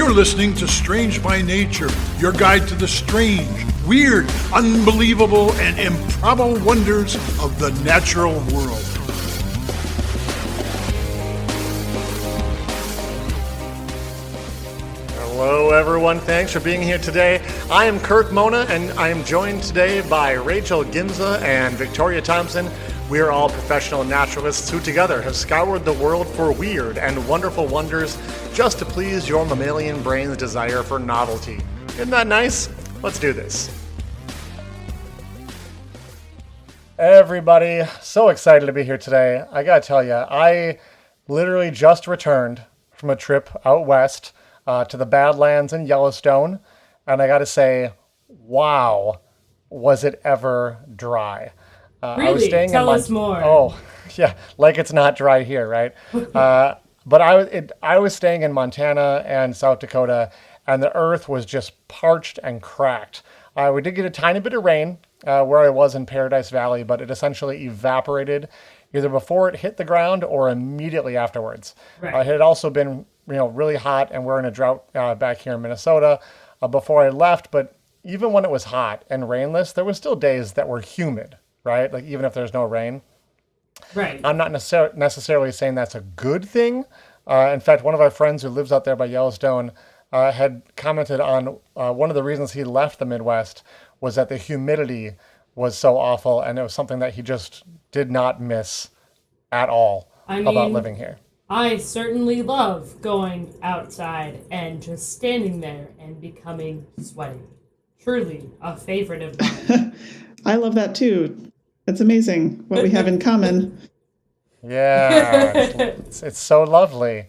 You're listening to Strange by Nature, your guide to the strange, weird, unbelievable, and improbable wonders of the natural world. Hello everyone, thanks for being here today. I am Kirk Mona and I am joined today by Rachel Ginza and Victoria Thompson. We are all professional naturalists who together have scoured the world for weird and wonderful wonders just to please your mammalian brain's desire for novelty. Isn't that nice? Let's do this. Everybody, so excited to be here today. I gotta tell you, I literally just returned from a trip out west to the Badlands in Yellowstone, and I gotta say, wow, was it ever dry. Really? Tell us more. Oh, yeah, like it's not dry here, right? But I was staying in Montana and South Dakota, and the earth was just parched and cracked. We did get a tiny bit of rain where I was in Paradise Valley, but it essentially evaporated either before it hit the ground or immediately afterwards. Right. It had also been really hot, and we're in a drought back here in Minnesota before I left. But even when it was hot and rainless, there were still days that were humid, right? Like even if there's no rain. Right. I'm not necessarily saying that's a good thing. In fact, one of our friends who lives out there by Yellowstone had commented on one of the reasons he left the Midwest was that the humidity was so awful, and it was something that he just did not miss at all about living here. I certainly love going outside and just standing there and becoming sweaty. Truly a favorite of mine. I love that too. It's amazing what we have in common. Yeah, it's so lovely.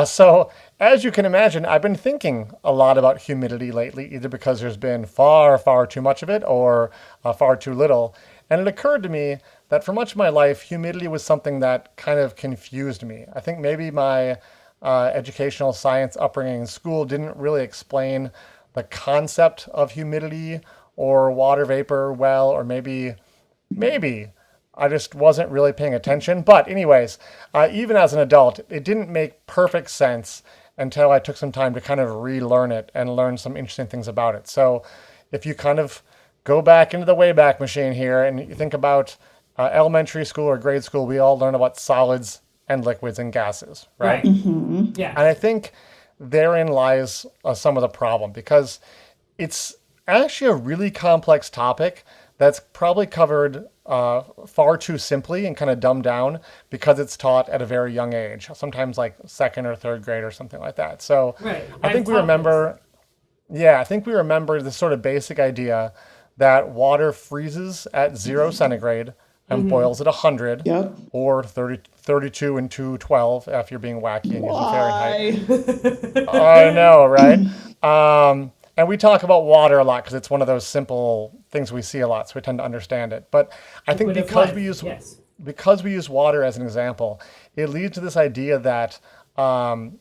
So as you can imagine, I've been thinking a lot about humidity lately, either because there's been far, far too much of it or far too little. And it occurred to me that for much of my life, humidity was something that kind of confused me. I think maybe my educational science upbringing in school didn't really explain the concept of humidity or water vapor well, or maybe I just wasn't really paying attention. But anyways, even as an adult, it didn't make perfect sense until I took some time to kind of relearn it and learn some interesting things about it. So if you kind of go back into the Wayback Machine here and you think about elementary school or grade school, we all learn about solids and liquids and gases, right? Mm-hmm. Yeah. And I think therein lies some of the problem, because it's actually a really complex topic that's probably covered far too simply and kind of dumbed down because it's taught at a very young age, sometimes like second or third grade or something like that. So Right. I think we remember this sort of basic idea that water freezes at 0 centigrade and boils at 100 Yep. or 32 and 212 if you're being wacky and using Fahrenheit. Why? I know, right? And we talk about water a lot because it's one of those simple things we see a lot, so we tend to understand it. But I think Liquid of because life, because we use water as an example, it leads to this idea that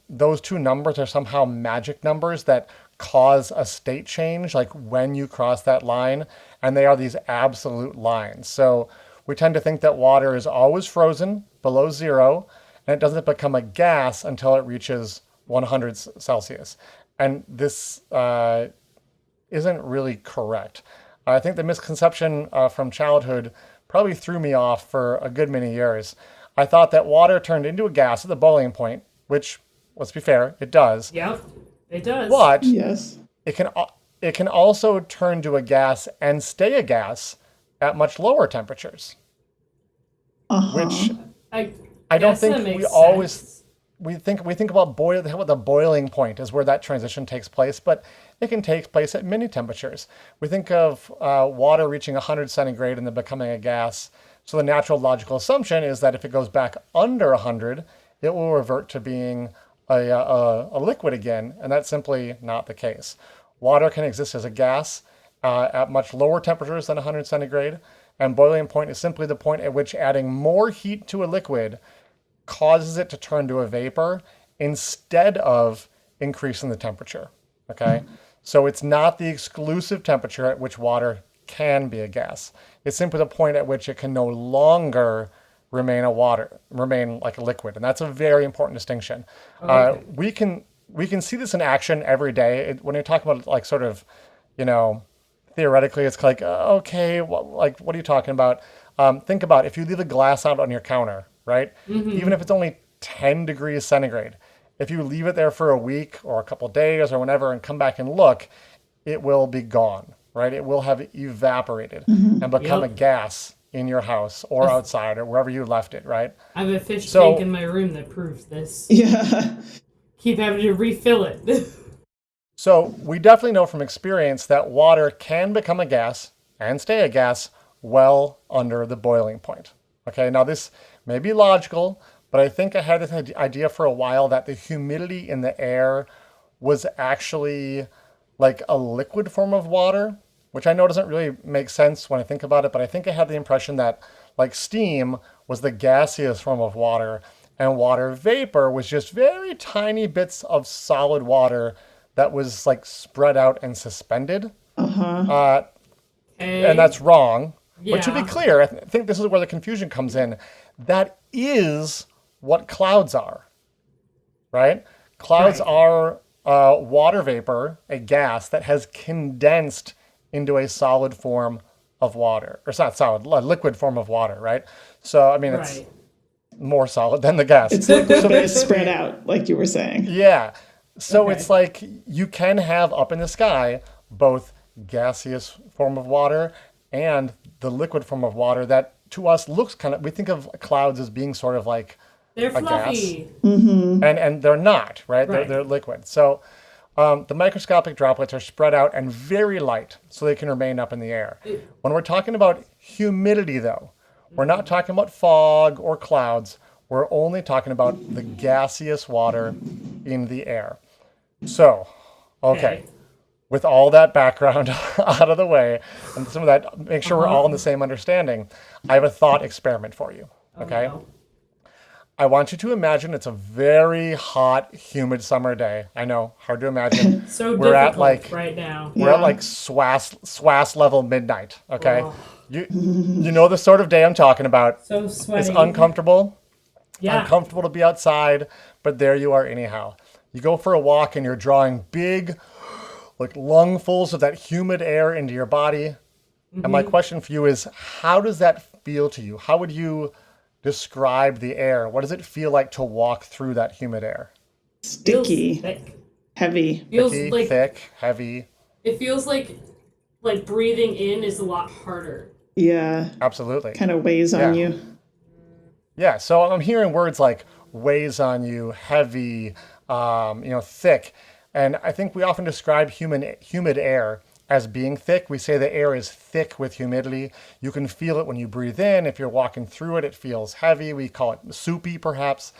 those two numbers are somehow magic numbers that cause a state change, like when you cross that line, and they are these absolute lines. So we tend to think that water is always frozen below 0, and it doesn't become a gas until it reaches 100 Celsius. And this isn't really correct. I think the misconception from childhood probably threw me off for a good many years. I thought that water turned into a gas at the boiling point, which, let's be fair, it does. Yep, it does. But Yes. it can also turn to a gas and stay a gas at much lower temperatures, Uh-huh. which I don't guess think that makes we always sense. we think about the boiling point is where that transition takes place, but it can take place at many temperatures. We think of water reaching 100 centigrade and then becoming a gas. So the natural logical assumption is that if it goes back under 100, it will revert to being a liquid again, and that's simply not the case. Water can exist as a gas at much lower temperatures than 100 centigrade, and boiling point is simply the point at which adding more heat to a liquid causes it to turn to a vapor instead of increasing the temperature, okay? So it's not the exclusive temperature at which water can be a gas. It's simply the point at which it can no longer remain like a liquid. And that's a very important distinction. Okay. We can we can see this in action every day. When you talk about like sort of, you know, theoretically, it's like, okay, like what are you talking about? Think about if you leave a glass out on your counter, right? Even if it's only 10 degrees centigrade, if you leave it there for a week or a couple days or whenever and come back and look, it will be gone, right? It will have evaporated and become a Yep. gas in your house or outside or wherever you left it, right? I have a fish So- tank in my room that proves this. Yeah. Keep having to refill it. So we definitely know from experience that water can become a gas and stay a gas well under the boiling point. Okay, now this may be logical, but I think I had this idea for a while that the humidity in the air was actually like a liquid form of water, which I know doesn't really make sense when I think about it, but I think I had the impression that like steam was the gaseous form of water and water vapor was just very tiny bits of solid water that was like spread out and suspended. Okay. And that's wrong. But to be Yeah. clear, I think this is where the confusion comes in. That is what clouds are, right? Clouds Right. are water vapor, a gas that has condensed into a solid form of water. Or it's not solid, a liquid form of water, right? So, I mean, it's Right. more solid than the gas. It's liquid, but it's spread out, like you were saying. Yeah. So Okay. it's like you can have up in the sky both gaseous form of water and the liquid form of water that to us looks kind of, we think of clouds as being sort of like They're a gas. fluffy. And they're not, right? Right. They're liquid. So the microscopic droplets are spread out and very light so they can remain up in the air. When we're talking about humidity though, we're not talking about fog or clouds. We're only talking about the gaseous water in the air. So, okay. With all that background out of the way, and some of that, make sure we're all in the same understanding, I have a thought experiment for you. Okay? No. I want you to imagine it's a very hot, humid summer day. I know, hard to imagine. So we're difficult at like right now. we're at Yeah. like swass level midnight. Okay, Oh. you know the sort of day I'm talking about. So sweaty. It's uncomfortable. Yeah. Uncomfortable to be outside, but there you are anyhow. You go for a walk and you're drawing big, like lungfuls of that humid air into your body. And my question for you is, how does that feel to you? How would you describe the air? What does it feel like to walk through that humid air? Feels Sticky, thick. heavy. Feels Thicky, like thick, heavy. it feels like breathing in is a lot harder. Yeah. Absolutely. Kind of weighs on Yeah. you. Yeah, so I'm hearing words like weighs on you, heavy, thick. And I think we often describe humid air as being thick. We say the air is thick with humidity. You can feel it when you breathe in. If you're walking through it, it feels heavy. We call it soupy, perhaps.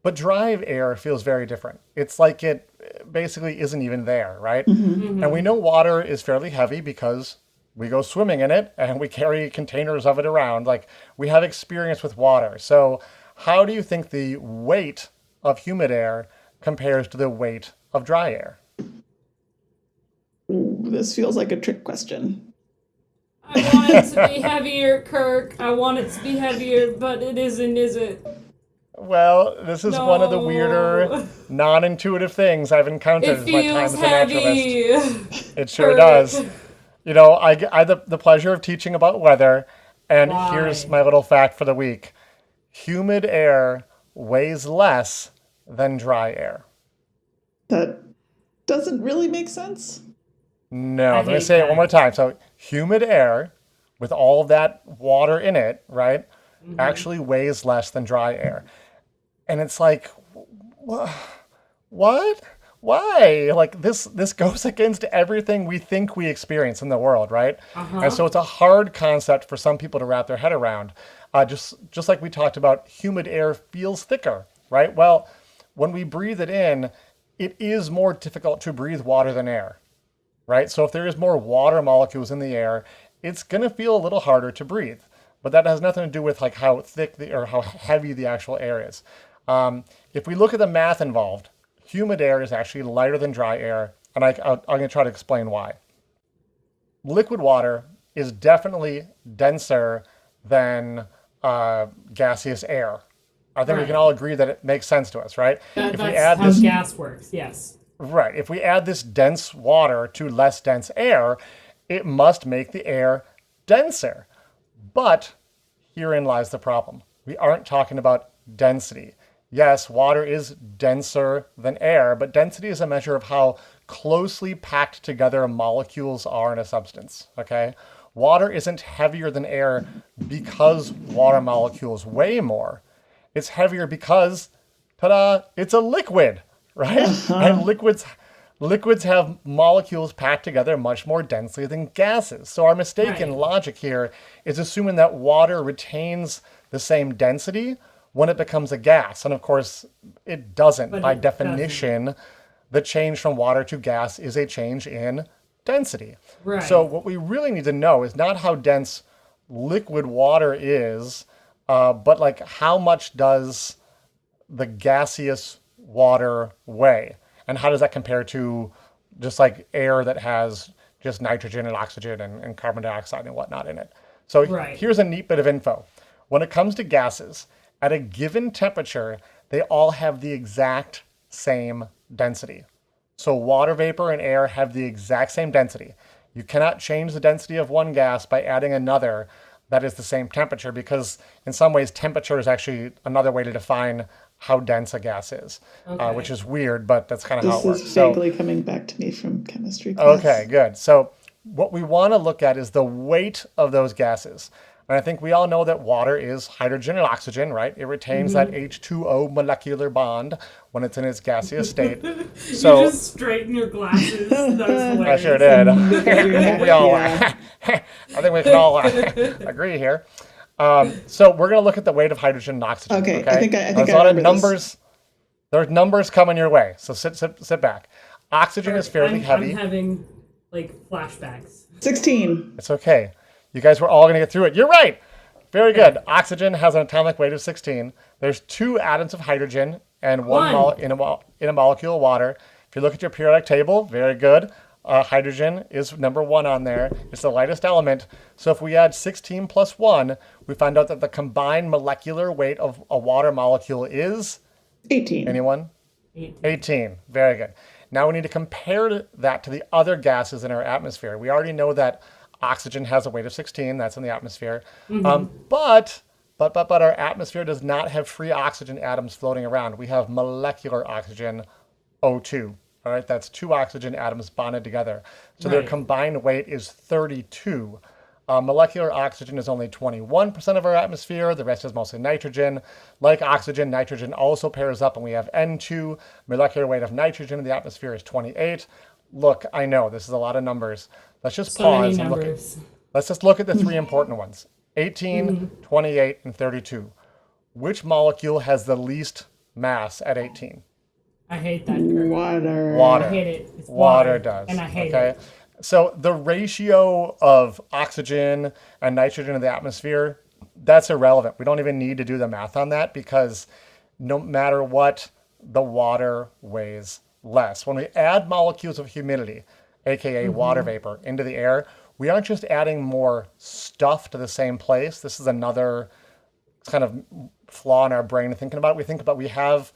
But dry air feels very different. It's like it basically isn't even there, right? And we know water is fairly heavy because we go swimming in it and we carry containers of it around. Like we have experience with water. So how do you think the weight of humid air compares to the weight of dry air? Ooh, this feels like a trick question. I want it to be heavier, Kirk. I want it to be heavier, but it isn't, is it? Well, this is one of the weirder, No. non-intuitive things I've encountered It in my time feels as a naturalist. heavy. It sure Kirk. does. You know, I had the pleasure of teaching about weather, and here's Why? my little fact for the week. Humid air weighs less than dry air. That doesn't really make sense. No, I let me hate say it that. one more time. So, humid air with all of that water in it, right, actually weighs less than dry air. And it's like, what? Why? Like this goes against everything we think we experience in the world, right? And so it's a hard concept for some people to wrap their head around. Just like we talked about, humid air feels thicker, right? Well, when we breathe it in, it is more difficult to breathe water than air, right? So if there is more water molecules in the air, it's going to feel a little harder to breathe. But that has nothing to do with like how thick or how heavy the actual air is. If we look at the math involved, humid air is actually lighter than dry air, and I'm going to try to explain why. Liquid water is definitely denser than gaseous air. I think we Right. can all agree that it makes sense to us, right? If we That's add how this, gas works. Yes. right, if we add this dense water to less dense air, it must make the air denser. But herein lies the problem. We aren't talking about density. Yes, water is denser than air, but density is a measure of how closely packed together molecules are in a substance, okay? Water isn't heavier than air because water molecules weigh more. It's heavier because, ta-da, it's a liquid, right? And liquids have molecules packed together much more densely than gases. So our mistake in Right. logic here is assuming that water retains the same density when it becomes a gas. And of course, it doesn't. But By it definition, the change from water to gas is a change in density. Right. So what we really need to know is not how dense liquid water is, but like how much does the gaseous water weigh? And how does that compare to just like air that has just nitrogen and oxygen and carbon dioxide and whatnot in it? So Right. here's a neat bit of info. When it comes to gases, at a given temperature, they all have the exact same density. So water vapor and air have the exact same density. You cannot change the density of one gas by adding another that is the same temperature, because in some ways temperature is actually another way to define how dense a gas is, Okay. which is weird, but that's kind of how This it works. is So, vaguely coming back to me from chemistry class. okay, good. So what we want to look at is the weight of those gases. And I think we all know that water is hydrogen and oxygen, right? It retains that H2O molecular bond when it's in its gaseous state. So You just straighten your glasses. That was hilarious. I sure did. we all, Yeah. I think we can all agree here. So we're going to look at the weight of hydrogen and oxygen. Okay, I think There's I a lot of remember this. numbers. There's numbers coming your way. So sit back. Oxygen is fairly heavy. I'm having like flashbacks. 16. It's okay. You guys were all going to get through it. You're right. Very good. Oxygen has an atomic weight of 16. There's 2 atoms of hydrogen and one in a molecule of water. If you look at your periodic table, very good. Hydrogen is number 1 on there. It's the lightest element. So if we add 16 plus 1, we find out that the combined molecular weight of a water molecule is 18. anyone? 18. Very good. Now we need to compare that to the other gases in our atmosphere. We already know that oxygen has a weight of 16. That's in the atmosphere. But our atmosphere does not have free oxygen atoms floating around. We have molecular oxygen, O2. All right, that's 2 oxygen atoms bonded together. So their Right. combined weight is 32. Molecular oxygen is only 21% of our atmosphere. The rest is mostly nitrogen. Like oxygen, nitrogen also pairs up, and we have N2. Molecular weight of nitrogen in the atmosphere is 28. Look, I know this is a lot of numbers. Let's just So many pause and look at, numbers. let's just look at the 3 important ones. 18, 28, and 32. Which molecule has the least mass at 18? I hate that. Kirk. Water. Water. I hate it. It's Water does. and I hate okay? it. So the ratio of oxygen and nitrogen in the atmosphere, that's irrelevant. We don't even need to do the math on that, because no matter what, the water weighs less. When we add molecules of humidity, aka water vapor, into the air, we aren't just adding more stuff to the same place. This is another kind of flaw in our brain thinking about it. We think about we have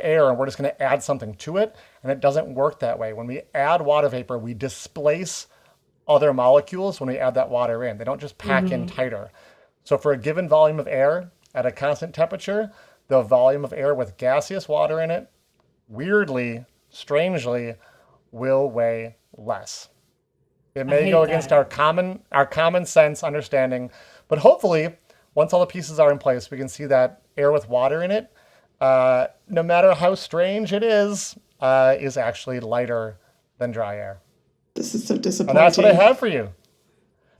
air and we're just going to add something to it, and it doesn't work that way. When we add water vapor, we displace other molecules when we add that water in. They don't just pack in tighter. So for a given volume of air at a constant temperature, the volume of air with gaseous water in it, weirdly, strangely, will weigh less. It may hate go against that. our common sense understanding, but hopefully, once all the pieces are in place, we can see that air with water in it, no matter how strange it is actually lighter than dry air. This is so And disappointing. that's what I have for you.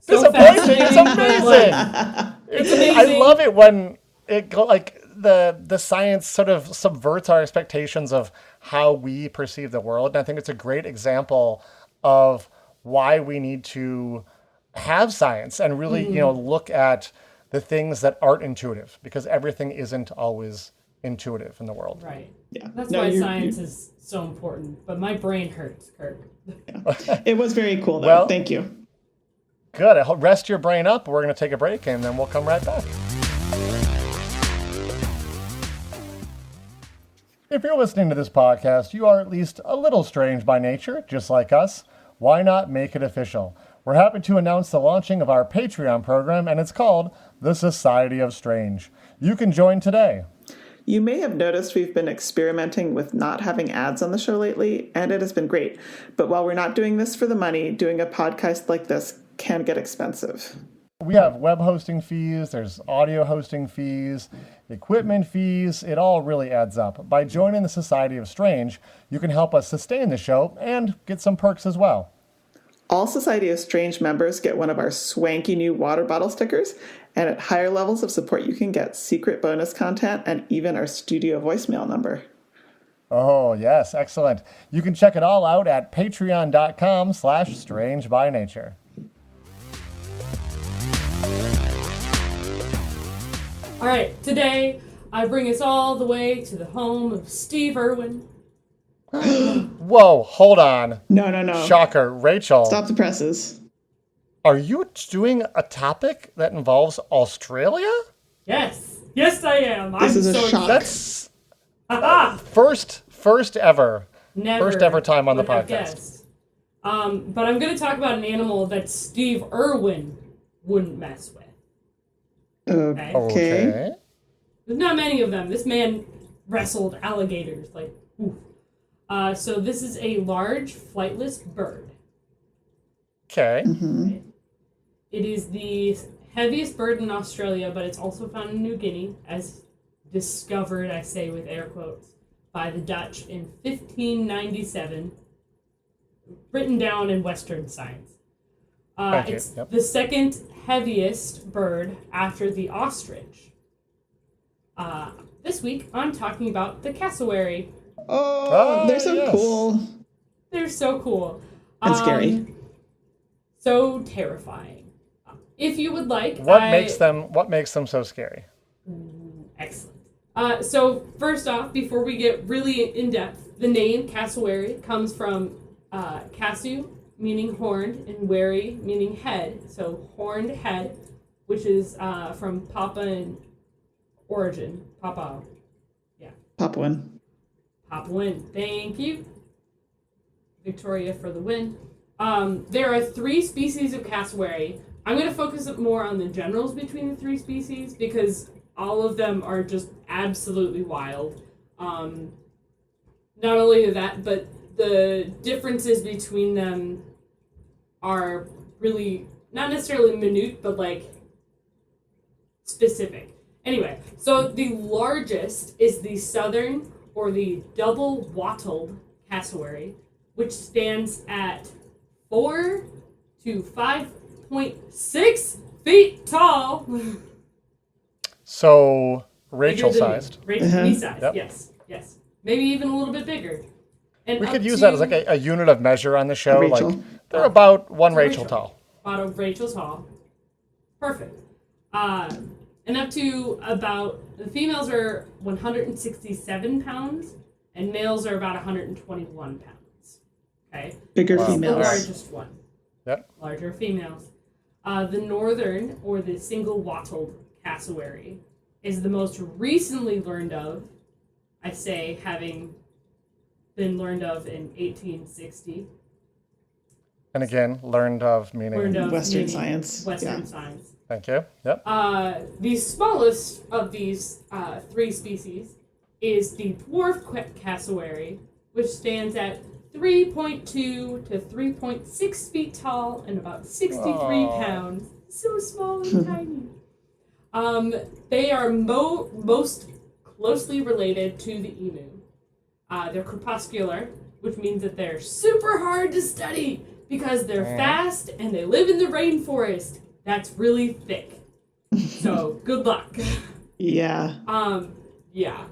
So Disappointing. It's fascinating, but, amazing. like, It's amazing. I love it when it go like the science sort of subverts our expectations of how we perceive the world. And I think it's a great example of why we need to have science and really, look at the things that aren't intuitive, because everything isn't always intuitive in the world. Right. Yeah. That's No, why you're- science is so important. But my brain hurts, Kirk. It was very cool, though. Well- Thank you. Good. Rest your brain up. We're going to take a break and then we'll come right back. If you're listening to this podcast, you are at least a little strange by nature, just like us. Why not make it official? We're happy to announce the launching of our Patreon program, and it's called The Society of Strange. You can join today. You may have noticed we've been experimenting with not having ads on the show lately, and it has been great. But while we're not doing this for the money, doing a podcast like this can get expensive. We have web hosting fees, there's audio hosting fees, equipment fees. It all really adds up. By joining the Society of Strange, you can help us sustain the show and get some perks as well. All Society of Strange members get one of our swanky new water bottle stickers, and at higher levels of support you can get secret bonus content and even our studio voicemail number. Oh, yes, excellent. You can check it all out at patreon.com/strangebynature. All right, today I bring us all the way to the home of Steve Irwin. Whoa, hold on. No. Shocker. Rachel, Stop the presses. are you doing a topic that involves Australia? Yes, I am. This is a so shock. That's Haha! first ever. Never First ever time on the would have podcast. guessed. But I'm going to talk about an animal that Steve Irwin wouldn't mess with. Okay. Okay. There's not many of them. This man wrestled alligators. Like, oof. So this is a large flightless bird. Okay. Right? It is the heaviest bird in Australia, but it's also found in New Guinea, as discovered, I say with air quotes, by the Dutch in 1597, written down in Western Science. Thank you. It's Yep. the second heaviest bird after the ostrich. This week, I'm talking about the cassowary. Oh, they're so yes. cool. They're so cool. And scary. So terrifying. If you would like, What makes them so scary? Excellent. So first off, before we get really in depth, the name cassowary comes from cassu, meaning horned, and wary, meaning head. So horned head, which is from Papuan origin. Papuan. Papuan. Thank you, Victoria, for the win. There are 3 species of cassowary. I'm going to focus more on the generals between the 3 species because all of them are just absolutely wild. Not only that, but the differences between them are really not necessarily minute, but like specific. Anyway, so the largest is the southern or the double wattled cassowary, which stands at 4 to 5.6 feet tall. So Rachel-sized. Me-sized, Yep. yes. Maybe even a little bit bigger. And We up could use to that as like a unit of measure on the show. Rachel. Like they're about one Rachel tall. About a Rachel tall. Perfect. And up to about, the females are 167 pounds, and males are about 121 pounds. Okay? Bigger Wow. The females. largest one. Yep. Larger females. The northern, or the single wattled cassowary, is the most recently learned of, I say, having been learned of in 1860. And again, learned of meaning. Learned of Western meaning science. Western Yeah. science. Thank you. Yep. The smallest of these 3 species is the dwarf cassowary, which stands at 3.2 to 3.6 feet tall and about 63 pounds. So small and tiny. They are most closely related to the emu. They're crepuscular, which means that they're super hard to study because they're fast and they live in the rainforest. That's really thick. So good luck. Yeah. Yeah.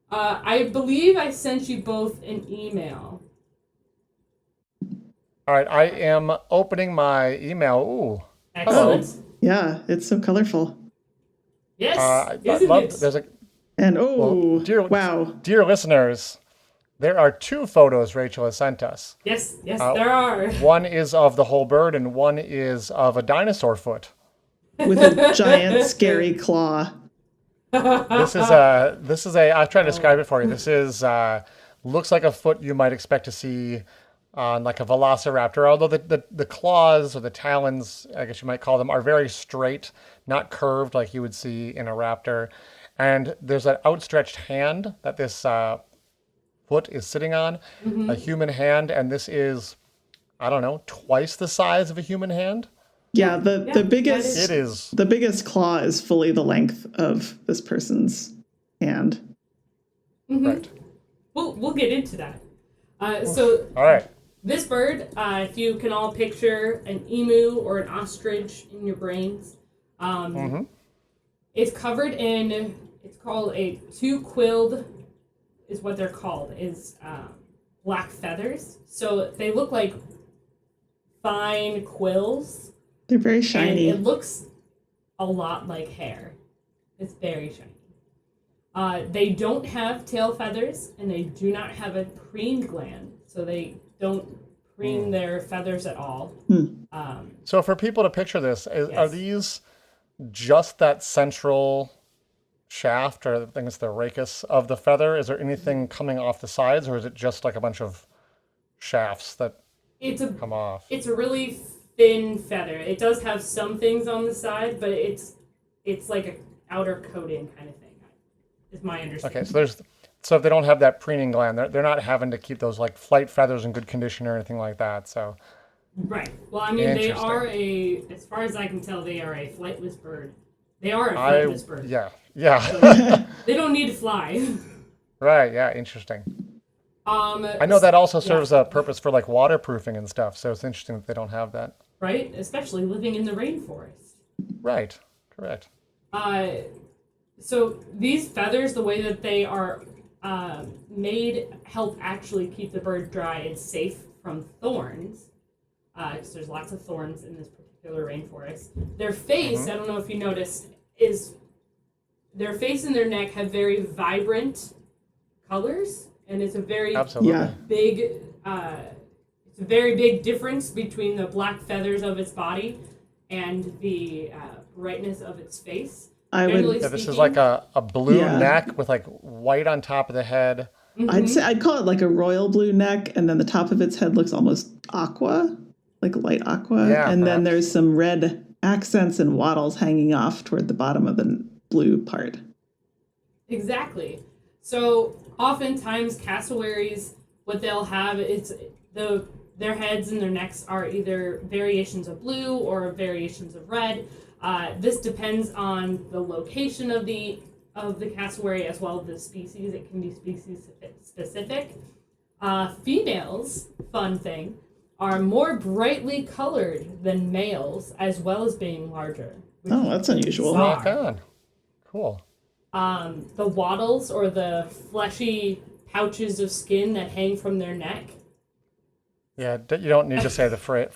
I believe I sent you both an email. All right, I am opening my email. Ooh. Excellent. Yeah. It's so colorful. Yes. I Isn't love. it? There's a And Well, wow. dear listeners, there are 2 photos Rachel has sent us. Yes, there are. One is of the whole bird, and one is of a dinosaur foot. With a giant scary claw. This is a I've tried to describe it for you. This is looks like a foot you might expect to see on like a velociraptor, although the claws or the talons, I guess you might call them, are very straight, not curved like you would see in a raptor. And there's an outstretched hand that this foot is sitting on, a human hand, and this is, I don't know, twice the size of a human hand. Yeah, the Yeah, biggest It is. the biggest claw is fully the length of this person's hand. Right. We'll get into that. So All right. this bird, if you can all picture an emu or an ostrich in your brains, it's covered in, it's called a two-quilled, is what they're called, is black feathers. So they look like fine quills. They're very And shiny. it looks a lot like hair. It's very shiny. They don't have tail feathers, and they do not have a preen gland, so they don't preen their feathers at all. So for people to picture this, are Yes. these just that central shaft, or I think it's the rachis of the feather? Is there anything coming off the sides, or is it just like a bunch of shafts that It's a come off? it's a really thin feather. It does have some things on the side, but it's like an outer coating kind of thing. Is my understanding. Okay, so if they don't have that preening gland, they're not having to keep those like flight feathers in good condition or anything like that. So Right. Well, I mean, they Interesting. are as far as I can tell, they are a flightless bird. They are a flightless bird. yeah. They don't need to fly. Right, yeah, interesting. I I know that also serves a purpose for like waterproofing and stuff. So it's interesting that they don't have that. Right? Especially living in the rainforest. Right, correct. So these feathers, the way that they are made, help actually keep the bird dry and safe from thorns. Because there's lots of thorns in this particular rainforest. Their face, I don't know if you noticed, is their face and their neck have very vibrant colors, and it's a very Absolutely. Yeah. big it's a very big difference between the black feathers of its body and the brightness of its face. I would. Generally Yeah, this is speaking, like a blue Yeah. neck with like white on top of the head. I'd call it like a royal blue neck, and then the top of its head looks almost aqua, like light aqua, Yeah, and then perhaps. there's some red accents and wattles hanging off toward the bottom of the blue part. Exactly. So oftentimes cassowaries, what they'll have is their heads and their necks are either variations of blue or variations of red. This depends on the location of the cassowary as well as the species. It can be species specific. Females, fun thing, are more brightly colored than males, as well as being larger. which Oh, that's unusual. Wow. Rock on. Cool. The wattles or the fleshy pouches of skin that hang from their neck. Yeah, you don't need to say the phrase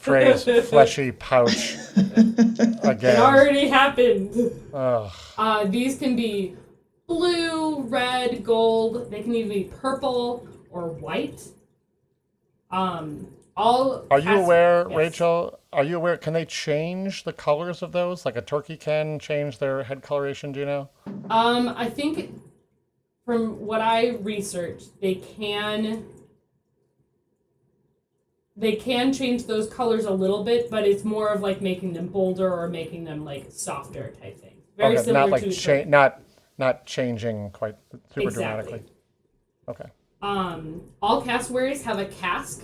fleshy pouch It again. already happened. Ugh. These can be blue, red, gold. They can even be purple or white. Are you aware, Yes. Rachel? Are you aware? Can they change the colors of those? Like a turkey can change their head coloration? Do you know? I think from what I researched, they can change those colors a little bit, but it's more of like making them bolder or making them like softer type thing. Very Okay, similar not like to not changing quite super Exactly. dramatically. Okay. all cassowaries have a casque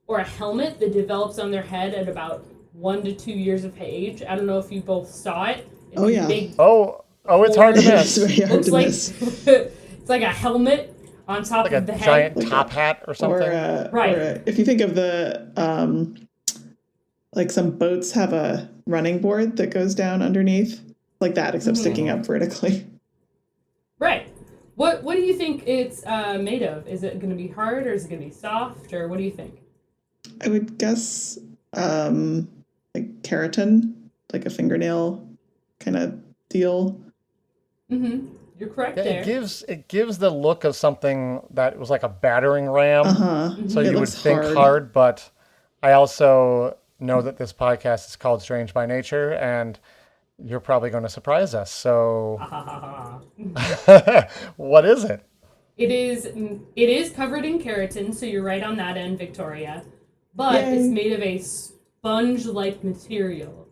or a helmet that develops on their head at about 1 to 2 years of age. I don't know if you both saw it. It's Oh, a yeah. big, Oh, it's hard to It's miss. very hard looks to like miss. it's like a helmet on top Like a of the head. giant Like top hat or something. Right. Or if you think of the, like some boats have a running board that goes down underneath, like that, except sticking up vertically. Right. What do you think it's made of? Is it going to be hard or is it going to be soft or what do you think? I would guess like keratin, like a fingernail kind of deal. Mm-hmm. You're correct Yeah, there. it gives the look of something that was like a battering ram. So It you would looks think hard, but I also know that this podcast is called Strange by Nature, and You're probably going to surprise us. So, Ah. what is it? It is covered in keratin, so you're right on that end, Victoria. But Yay. it's made of a sponge-like material,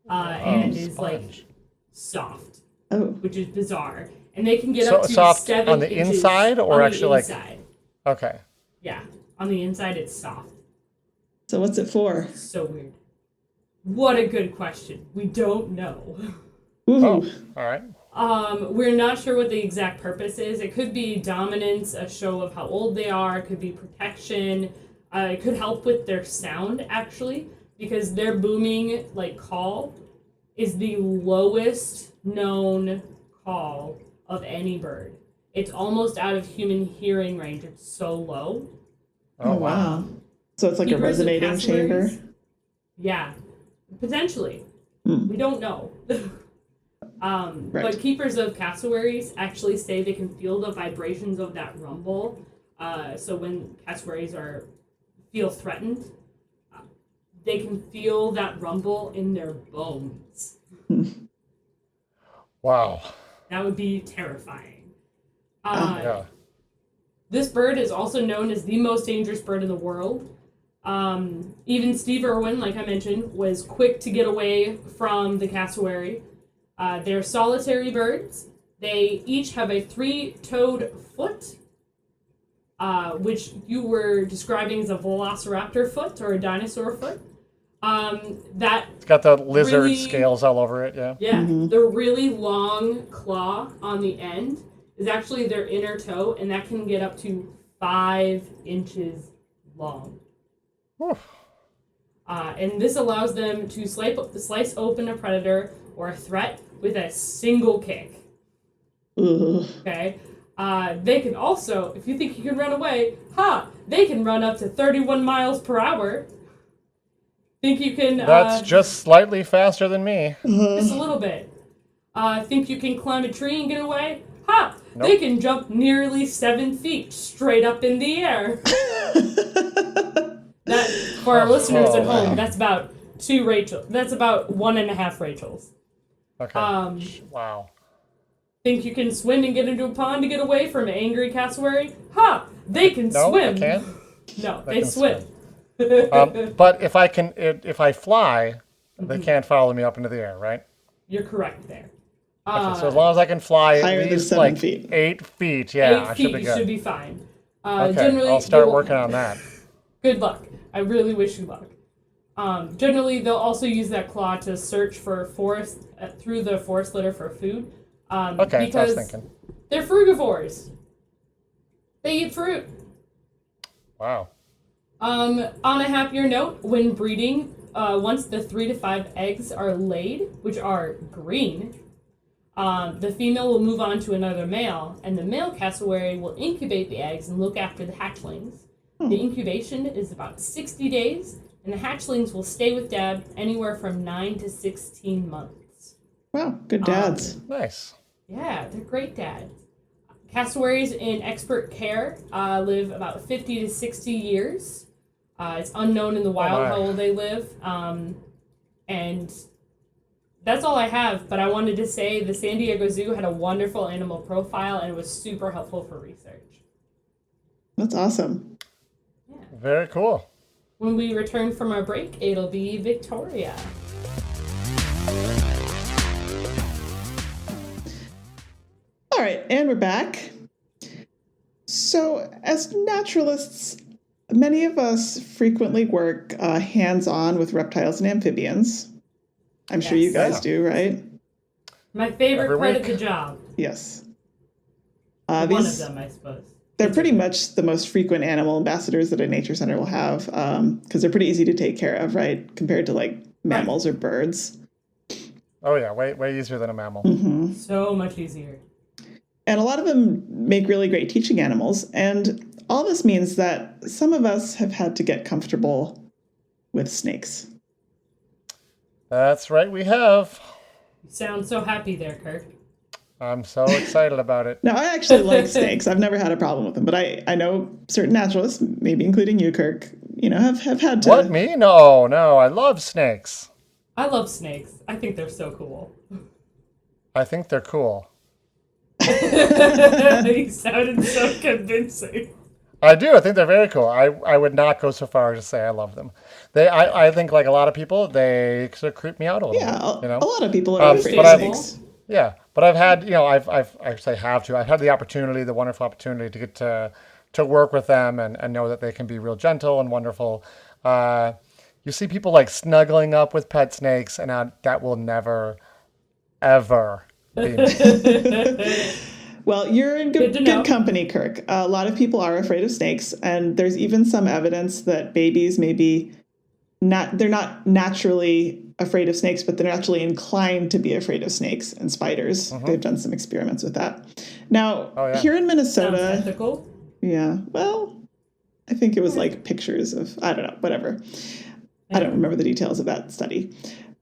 and is like Sponge. soft, Oh, which is bizarre. And they can get So up to soft 7 on the inches inside or on the actually, like- inside. Okay. Yeah, on the inside it's soft. so what's it for? So weird. What a good question. We don't know. Ooh. Oh, all right. We're not sure what the exact purpose is. It could be dominance, a show of how old they are. It could be protection. It could help with their sound, actually, because their booming, like, call is the lowest known call of any bird. It's almost out of human hearing range. It's so low. Oh, wow. So it's like a Keepers of resonating chamber. cassowaries? Yeah, potentially. Hmm. We don't know. Right. But keepers of cassowaries actually say they can feel the vibrations of that rumble. So when cassowaries feel threatened, they can feel that rumble in their bones. Wow. That would be terrifying. Yeah. This bird is also known as the most dangerous bird in the world. Even Steve Irwin, like I mentioned, was quick to get away from the cassowary. They're solitary birds. They each have a 3-toed foot, which you were describing as a velociraptor foot or a dinosaur foot. That It's got the lizard really- scales all over it. Yeah. Yeah, the really long claw on the end is actually their inner toe, and that can get up to 5 inches long. Whew. And this allows them to slice open a predator or a threat with a single kick. Ugh. Okay? They can also, if you think you can run away, they can run up to 31 miles per hour. Think you can... That's just slightly faster than me. Just a little bit. Think you can climb a tree and get away? Nope. They can jump nearly 7 feet straight up in the air. That, for our listeners at home, wow. that's about 2 Rachel. That's about 1.5 Rachels. Okay. Wow. Think you can swim and get into a pond to get away from an angry cassowary? They can No, swim. I can't. No, They they can swim. But if I fly, they can't follow me up into the air, right? You're correct there. Okay, so as long as I can fly Higher at than least 7 like feet. 8 feet, yeah, 8 I feet, should be you good. should be fine. Okay, Generally, I'll start they will- working on that. Good luck. I really wish you luck. Generally, they'll also use that claw to search for through the forest litter for food. Okay, that's what I was because thinking. they're frugivores. They eat fruit. Wow. On a happier note, when breeding, once the 3 to 5 eggs are laid, which are green, the female will move on to another male, and the male cassowary will incubate the eggs and look after the hatchlings. The incubation is about 60 days, and the hatchlings will stay with dad anywhere from 9 to 16 months. Wow, good dads. Nice. Yeah, they're great dads. Cassowaries in expert care live about 50 to 60 years. It's unknown in the wild my. how old they live. And that's all I have, but I wanted to say the San Diego Zoo had a wonderful animal profile and it was super helpful for research. That's awesome. Very cool. When we return from our break, it'll be Victoria. All right, and we're back. So, as naturalists, many of us frequently work hands-on with reptiles and amphibians. I'm sure you Yes. guys Yeah. do, right? My favorite Every part week. of the job. Yes. One of These, them, I suppose. they're pretty much the most frequent animal ambassadors that a nature center will have because they're pretty easy to take care of, right? Compared to like mammals or birds. Oh yeah, way easier than a mammal. Mm-hmm. So much easier. And a lot of them make really great teaching animals. And all this means that some of us have had to get comfortable with snakes. That's right, we have. You sound so happy there, Kirk. I'm so excited about it. Now, I actually like snakes. I've never had a problem with them. But I know certain naturalists, maybe including you, Kirk, have had to... What, me? No, I love snakes. I love snakes. I think they're so cool. I think they're cool. You sounded so convincing. I do. I think they're very cool. I would not go so far as to say I love them. I think like a lot of people, they sort of creep me out a little Yeah, bit. You know? a lot of people are afraid but of I've- snakes. Yeah, but I've had, I've had the opportunity, the wonderful opportunity to get to work with them and know that they can be real gentle and wonderful. You see people like snuggling up with pet snakes, and that will never, ever be me. Well, you're in Good to know. good company, Kirk. A lot of people are afraid of snakes, and there's even some evidence that babies they're not naturally afraid of snakes, but they're naturally inclined to be afraid of snakes and spiders. They've done some experiments with that. Now, here in Sounds Minnesota, ethical. yeah, well, I think it was like pictures of, I don't know, whatever. I don't remember the details of that study.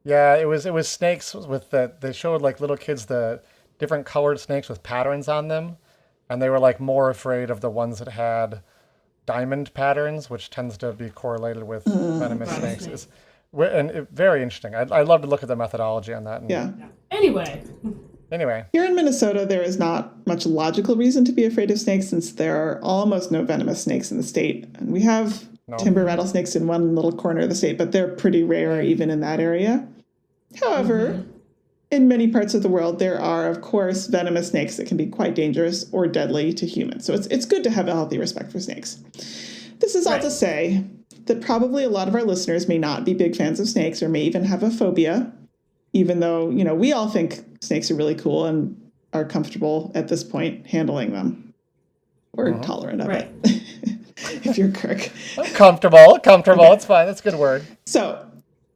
Yeah, it was snakes with they showed like little kids the different colored snakes with patterns on them, and they were like more afraid of the ones that had diamond patterns, which tends to be correlated with venomous snakes. Very interesting. I'd love to look at the methodology on that. Yeah. Anyway, Here in Minnesota, there is not much logical reason to be afraid of snakes since there are almost no venomous snakes in the state. And we have timber rattlesnakes in one little corner of the state, but they're pretty rare even in that area. However, in many parts of the world, there are, of course, venomous snakes that can be quite dangerous or deadly to humans. So it's good to have a healthy respect for snakes. This is all to say that probably a lot of our listeners may not be big fans of snakes or may even have a phobia, even though, we all think snakes are really cool and are comfortable at this point handling them. Or tolerant of it, if you're Kirk. Comfortable. It's fine. That's a good word. So,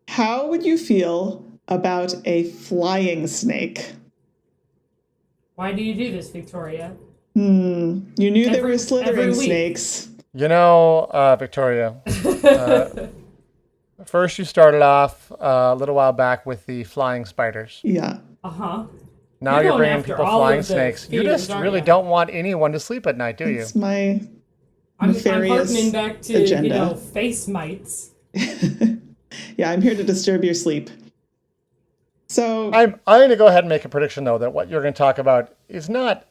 how would you feel about a flying snake? why do you do this, Victoria? You knew there were slithering every week. snakes. Victoria, first you started off a little while back with the flying spiders. Yeah. Uh-huh. Now You're you're going bringing after people all flying of the snakes. You fears, just aren't really you? don't want anyone to sleep at night, do you? It's my I'm nefarious harkening back to, agenda. face mites. Yeah, I'm here to disturb your sleep. So, I'm going to go ahead and make a prediction, though, that what you're going to talk about is not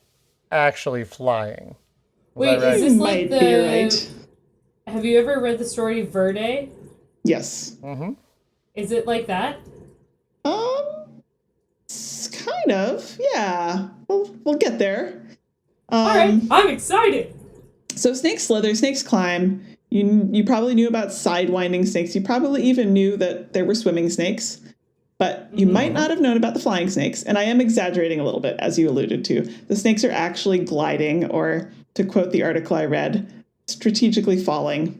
actually flying. Wait, that right? is this might like be the... right. Have you ever read the story Verde? Yes. Is it like that? Kind of. Yeah. We'll get there. All right, I'm excited. So snakes slither, snakes climb. You probably knew about sidewinding snakes. You probably even knew that there were swimming snakes. But you might not have known about the flying snakes. And I am exaggerating a little bit, as you alluded to. The snakes are actually gliding, or to quote the article I read, strategically falling.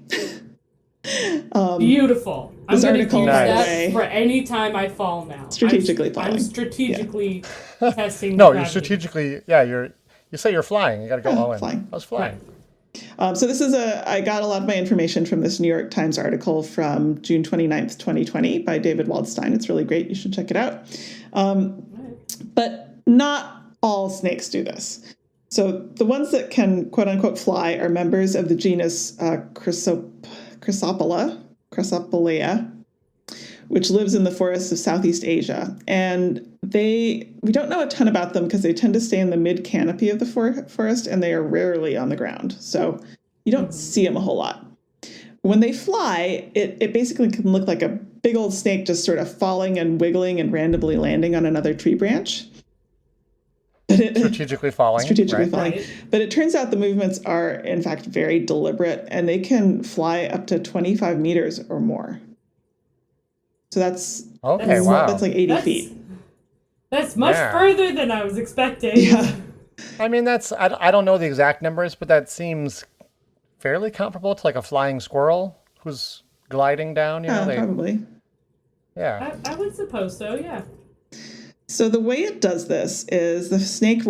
Beautiful. I'm this going to article, use by the that way, for any time I fall now. Strategically falling. I'm strategically testing No, gravity. you're strategically, you say you're flying. You got to go all in. flying. I was flying. So this is I got a lot of my information from this New York Times article from June 29th, 2020 by David Waldstein. It's really great. You should check it out. But not all snakes do this. So the ones that can, quote unquote, fly are members of the genus Chrysopolia, which lives in the forests of Southeast Asia. And we don't know a ton about them because they tend to stay in the mid canopy of the forest, and they are rarely on the ground. So you don't see them a whole lot. When they fly, it basically can look like a big old snake just sort of falling and wiggling and randomly landing on another tree branch. Strategically falling. Falling. Right. But it turns out the movements are, in fact, very deliberate, and they can fly up to 25 meters or more. So that's Wow. That's like 80 feet. That's much further than I was expecting. Yeah. I mean, I don't know the exact numbers, but that seems fairly comparable to like a flying squirrel who's gliding down. Probably. Yeah. I would suppose so, yeah. So the way it does this is the snake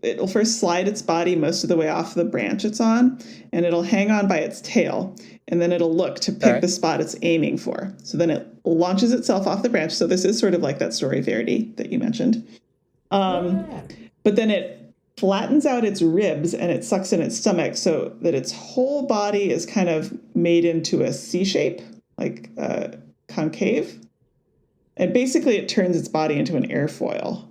it'll first slide its body most of the way off the branch it's on, and it'll hang on by its tail, and then it'll look to pick the spot it's aiming for. So then it launches itself off the branch. So this is sort of like that story Verdi that you mentioned. But then it flattens out its ribs and it sucks in its stomach so that its whole body is kind of made into a C shape, like concave. And basically it turns its body into an airfoil.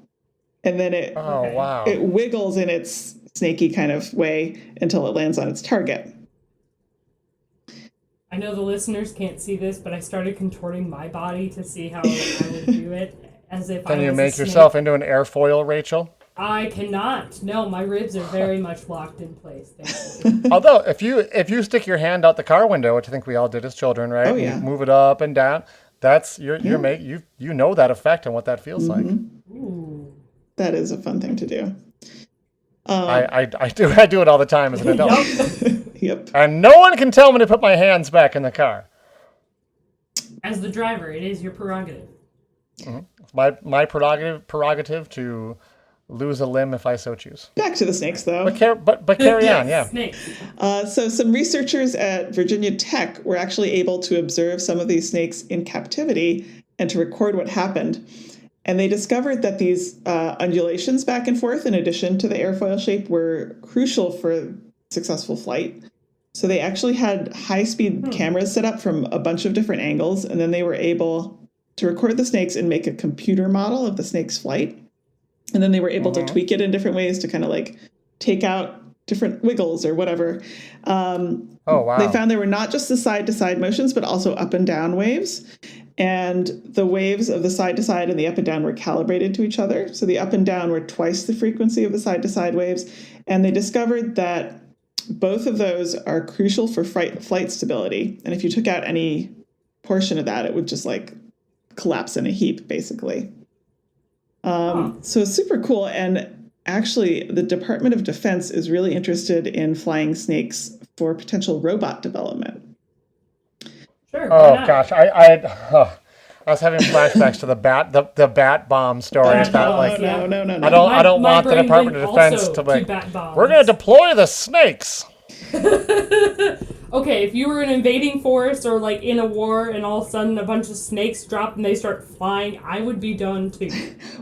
And then it wiggles in its snaky kind of way until it lands on its target. I know the listeners can't see this, but I started contorting my body to see how I would do it, as if I was Can you a make snake. yourself into an airfoil, Rachel? I cannot. No, my ribs are very much locked in place, thankfully. Although, if you stick your hand out the car window, which I think we all did as children, right? Oh, yeah. You move it up and down. That's you know that effect and what that feels like. Ooh. That is a fun thing to do. I do it all the time as an adult. Yep. And no one can tell me to put my hands back in the car. As the driver, it is your prerogative. It's my prerogative to lose a limb if I so choose. Back to the snakes, though. But carry on, yeah. Snakes. So some researchers at Virginia Tech were actually able to observe some of these snakes in captivity and to record what happened. And they discovered that these undulations back and forth, in addition to the airfoil shape, were crucial for successful flight. So they actually had high-speed cameras set up from a bunch of different angles, and then they were able to record the snakes and make a computer model of the snake's flight. And then they were able to tweak it in different ways to kind of like take out different wiggles or whatever. Oh, wow. They found there were not just the side-to-side motions, but also up and down waves. And the waves of the side-to-side and the up and down were calibrated to each other. So the up and down were twice the frequency of the side-to-side waves. And they discovered that both of those are crucial for flight stability. And if you took out any portion of that, it would just like collapse in a heap, basically. So it's super cool. And actually, the Department of Defense is really interested in flying snakes for potential robot development. Sure. Oh gosh, I was having flashbacks to the bat bomb story. Bat bombs, No. I don't want the brain Department of went Defense also to like. bat bombs. We're going to deploy the snakes. Okay, if you were an invading force or like in a war and all of a sudden a bunch of snakes drop and they start flying, I would be done too.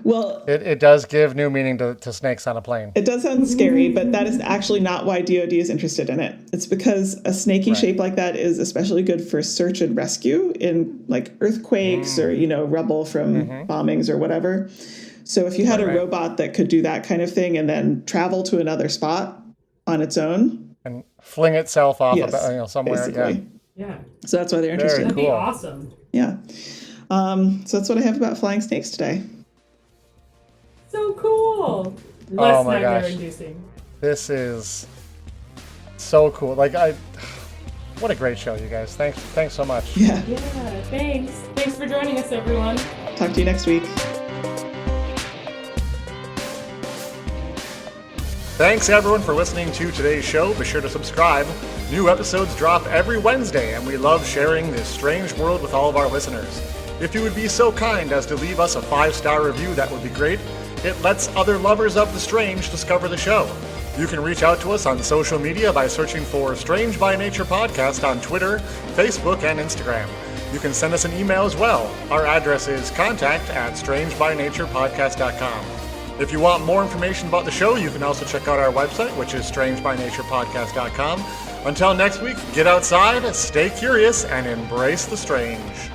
Well, It does give new meaning to snakes on a plane. it does sound scary, but that is actually not why DoD is interested in it. It's because a snaky shape like that is especially good for search and rescue in like earthquakes or, rubble from bombings or whatever. So if you had a robot that could do that kind of thing and then travel to another spot on its own. And fling itself off somewhere. Basically. Yeah. So that's why they're interested. That'd be Cool. awesome. Yeah. So that's what I have about flying snakes today. So cool. Less my gosh. nightmare-inducing. This is so cool. What a great show, you guys. Thanks so much. Yeah. Yeah, thanks. Thanks for joining us, everyone. Talk to you next week. Thanks everyone for listening to today's show. Be sure to subscribe. New episodes drop every Wednesday, and we love sharing this strange world with all of our listeners. If you would be so kind as to leave us a 5-star review, that would be great. It lets other lovers of the strange discover the show. You can reach out to us on social media by searching for Strange by Nature Podcast on Twitter, Facebook, and Instagram. You can send us an email as well. Our address is contact@strangebynaturepodcast.com. If you want more information about the show, you can also check out our website, which is strangebynaturepodcast.com. Until next week, get outside, stay curious, and embrace the strange.